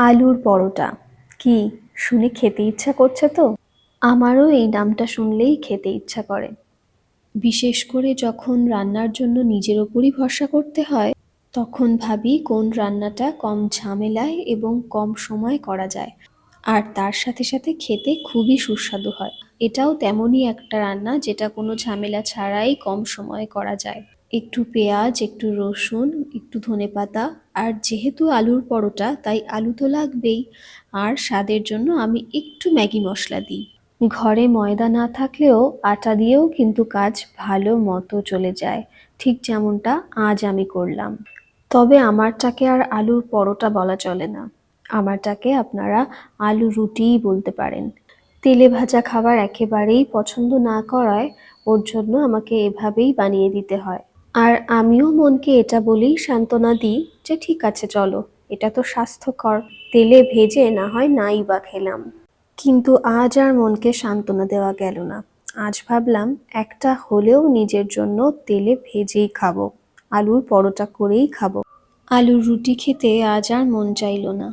আলুর পরোটা কি শুনে খেতে ইচ্ছা করছে তো? আমারও এই নামটা শুনলেই খেতে ইচ্ছা করে। বিশেষ করে যখন রান্নার জন্য নিজের ওপরই ভরসা করতে হয়, তখন ভাবি কোন রান্নাটা কম ঝামেলায় এবং কম সময়ে করা যায়, আর তার সাথে সাথে খেতে খুবই সুস্বাদু হয়। এটাও তেমনই একটা রান্না যেটা কোনো ঝামেলা ছাড়াই কম সময়ে করা যায়। একটু পেঁয়াজ, একটু রসুন, একটু ধনেপাতা, আর যেহেতু আলুর পরোটা তাই আলু তো লাগবেই। আর স্বাদের জন্য আমি একটু ম্যাগি মশলা দিই। ঘরে ময়দা না থাকলেও আটা দিয়েও কিন্তু কাজ ভালো মতো চলে যায়, ঠিক যেমনটা আজ আমি করলাম। তবে আমারটাকে আর আলুর পরোটা বলা চলে না, আমারটাকে আপনারা আলু রুটিই বলতে পারেন। তেলে ভাজা খাবার একেবারেই পছন্দ না করায় ওর জন্য আমাকে এভাবেই বানিয়ে দিতে হয়। আর আমিও মনকে এটা বলেই সান্ত্বনা দিই যে ঠিক আছে চলো, এটা তো স্বাস্থ্যকর, তেলে ভেজে না হয় নাই বা খেলাম। কিন্তু আজ আর মনকে সান্ত্বনা দেওয়া গেল না। আজ ভাবলাম একটা হলেও নিজের জন্য তেলে ভেজেই খাবো, আলুর পরোটা করেই খাবো। আলুর রুটি খেতে আজ আর মন চাইলো না।